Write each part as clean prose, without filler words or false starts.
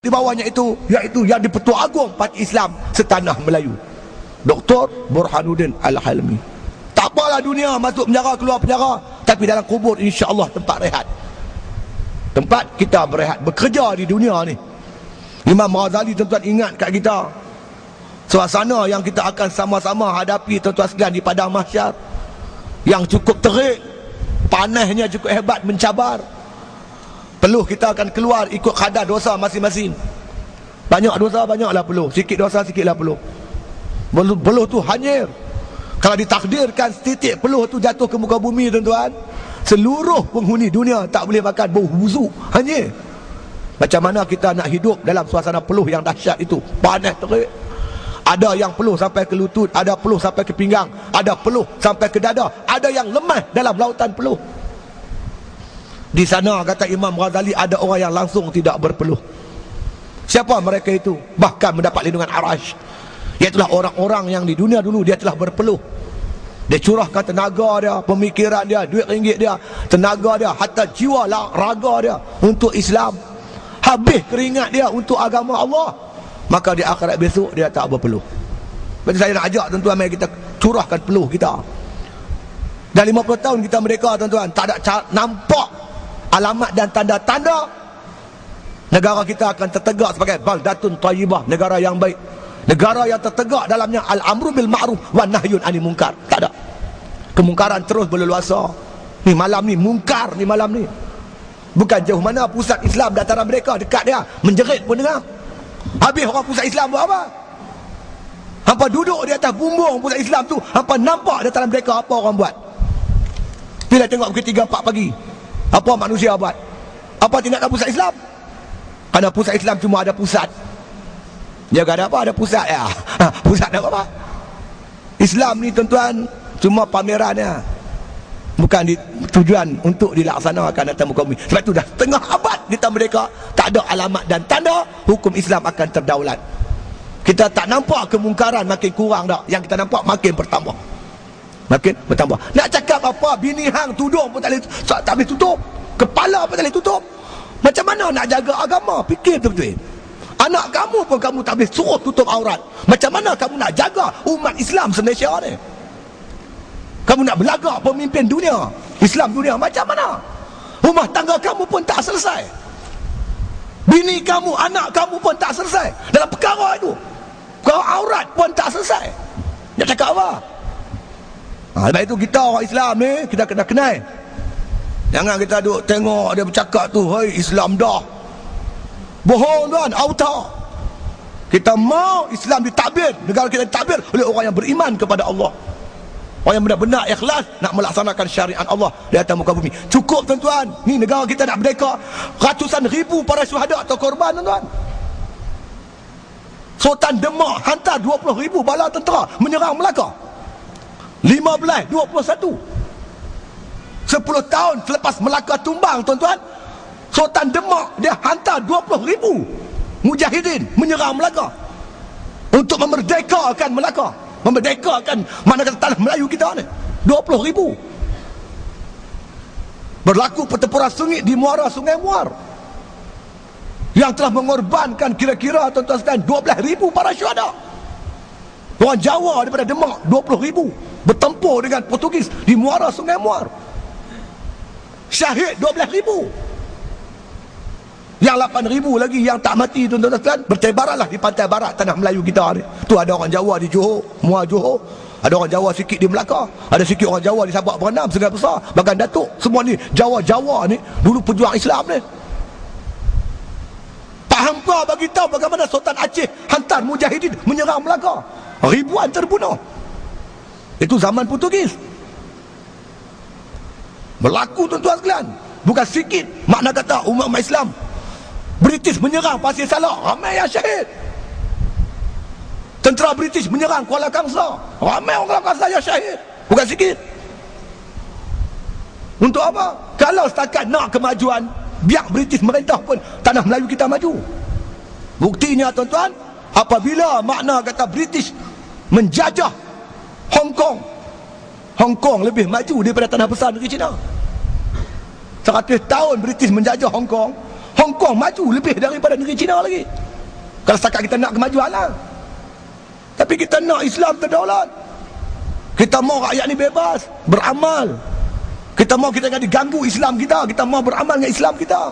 di bawahnya itu, iaitu yang di-Pertua Agong Parti Islam setanah Melayu, Dr. Burhanuddin Al-Halmi. Tak apalah dunia masuk penjara, keluar penjara, tapi dalam kubur insya-Allah tempat rehat, tempat kita berehat, bekerja di dunia ni. Imam Ghazali tuan-tuan ingat kat kita suasana yang kita akan sama-sama hadapi tuan-tuan sekalian di padang mahsyar, yang cukup terik, panasnya cukup hebat, mencabar. Peluh kita akan keluar ikut kadar dosa masing-masing. Banyak dosa, banyaklah peluh. Sikit dosa, sikitlah peluh. Peluh tu hanyir. Kalau ditakdirkan setitik peluh tu jatuh ke muka bumi tuan-tuan, seluruh penghuni dunia tak boleh makan, bau busuk, hanyir. Macam mana kita nak hidup dalam suasana peluh yang dahsyat itu? Panas terik. Ada yang peluh sampai ke lutut, ada peluh sampai ke pinggang, ada peluh sampai ke dada, ada yang lemah dalam lautan peluh. Di sana kata Imam Ghazali ada orang yang langsung tidak berpeluh. Siapa mereka itu? Bahkan mendapat lindungan Arash. Iaitulah orang-orang yang di dunia dulu dia telah berpeluh. Dia curahkan tenaga dia, pemikiran dia, duit ringgit dia, tenaga dia, hatta jiwa raga dia untuk Islam. Habis keringat dia untuk agama Allah, maka di akhirat besok dia tak berpeluh. Jadi saya nak ajak tuan-tuan, mari kita curahkan peluh kita. Dah 50 tahun kita merdeka tuan-tuan, tak ada nampak alamat dan tanda-tanda negara kita akan tertegak sebagai baldatun thayyibah, negara yang baik, negara yang tertegak dalamnya al-amru bil ma'ruf wan nahyun 'anil munkar. Tak ada. Kemungkaran terus berleluasa. Ni malam ni mungkar, ni malam ni. Bukan jauh mana pusat Islam dataran mereka, dekat dia, menjerit pun dengar. Habis orang pusat Islam buat apa? Hampa duduk di atas bumbung pusat Islam tu, hampa nampak dataran mereka apa orang buat. Bila tengok pukul 3-4 pagi, apa manusia buat? Apa tindakan pusat Islam? Kerana pusat Islam cuma ada pusat. Dia ada apa? Ada pusat ya. Pusat ada apa? Islam ni tuan-tuan cuma pamerannya, bukan tujuan untuk dilaksanakan atas muka bumi. Sebab tu dah setengah abad kita merdeka, tak ada alamat dan tanda hukum Islam akan terdaulat. Kita tak nampak kemungkaran makin kurang dah. Yang kita nampak makin bertambah. Makin bertambah. Nak cakap apa? Bini hang tudung pun tak boleh tutup. Kepala pun tak boleh tutup. Macam mana nak jaga agama? Fikir betul-betul. Anak kamu pun kamu tak boleh suruh tutup aurat. Macam mana kamu nak jaga umat Islam se-Malaysia ni? Kamu nak belagak pemimpin dunia, Islam dunia, macam mana? Rumah tangga kamu pun tak selesai. Bini kamu, anak kamu pun tak selesai dalam perkara itu. Perkara aurat pun tak selesai. Nak cakap apa? Sebab itu kita orang Islam ni, kita kena kenal. Jangan kita duduk tengok dia bercakap tu, "Hei, Islam dah." Bohong tuan, auta. Kita mau Islam ditakbir, negara kita ditakbir oleh orang yang beriman kepada Allah. Orang yang benar-benar ikhlas nak melaksanakan syariat Allah di atas muka bumi. Cukup tuan-tuan, ni negara kita nak merdeka, ratusan ribu para syuhada atau korban tuan-tuan. Sultan Demak hantar 20,000 bala tentera menyerang Melaka. 1521. 10 tahun selepas Melaka tumbang tuan-tuan, Sultan Demak dia hantar 20,000 mujahidin menyerang Melaka untuk memerdekakan Melaka, memerdekakan mana kata tanah Melayu kita ni. 20,000. Berlaku pertempuran sengit di muara Sungai Muar yang telah mengorbankan kira-kira tuan-tuan sekalian 12,000 para syuhada. Orang Jawa daripada Demak 20,000 bertempur dengan Portugis di muara Sungai Muar. Syahid 12,000. Yang 8,000 lagi yang tak mati tuan-tuan sekalian bertebaranlah di pantai barat tanah Melayu kita ni. Tu ada orang Jawa di Johor, Muar Johor, ada orang Jawa sikit di Melaka, ada sikit orang Jawa di Sabak Berenam, Sungai Besar, Bagan Datuk. Semua ni Jawa-Jawa ni dulu pejuang Islam ni. Pak hampa bagi tahu bagaimana Sultan Aceh hantar mujahidin menyerang Melaka. Ribuan terbunuh. Itu zaman Portugis. Berlaku tuan-tuan sekalian. Bukan sikit makna kata umat Islam. British menyerang Pasir Salak, ramai yang syahid. Tentera British menyerang Kuala Kangsar, ramai orang Kuala Kangsar yang syahid. Bukan sikit. Untuk apa? Kalau setakat nak kemajuan, biar British merintah pun tanah Melayu kita maju. Buktinya tuan-tuan, apabila makna kata British menjajah Hong Kong, Hong Kong lebih maju daripada tanah besar negeri China. 100 tahun British menjajah Hong Kong, Hong Kong maju lebih daripada negeri China lagi. Kalau setakat kita nak kemajuan lah. Tapi kita nak Islam terdaulat. Kita mau rakyat ni bebas beramal. Kita mau kita jangan diganggu Islam kita. Kita mau beramal dengan Islam kita.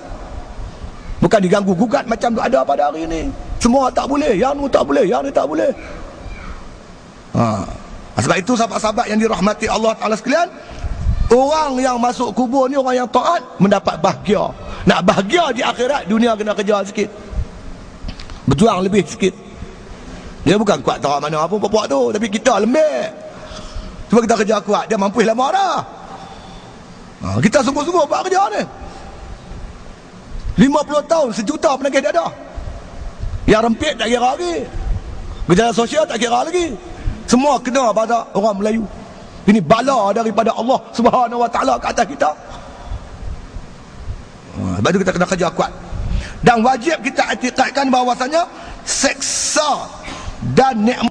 Bukan diganggu gugat macam ada pada hari ini. Semua tak boleh, yang ni tak boleh, yang ni tak boleh. Sebab itu sahabat-sahabat yang dirahmati Allah Ta'ala sekalian, orang yang masuk kubur ni orang yang taat mendapat bahagia. Nak bahagia di akhirat, dunia kena kerja sikit, berjuang lebih sikit. Dia bukan kuat tak mana apa puak tu, tapi kita lembek. Cuma kita kerja kuat, dia mampu lama dah. Kita sungguh-sungguh buat kerja ni. 50 tahun, 1 juta penagih dia ada. Yang rempit tak kira lagi. Gejala sosial tak kira lagi. Semua kena pada orang Melayu. Ini bala daripada Allah Subhanahu Wa Taala ke atas kita. Sebab itu kita kena kerja kuat. Dan wajib kita iktikadkan bahawasanya seksa dan nikmat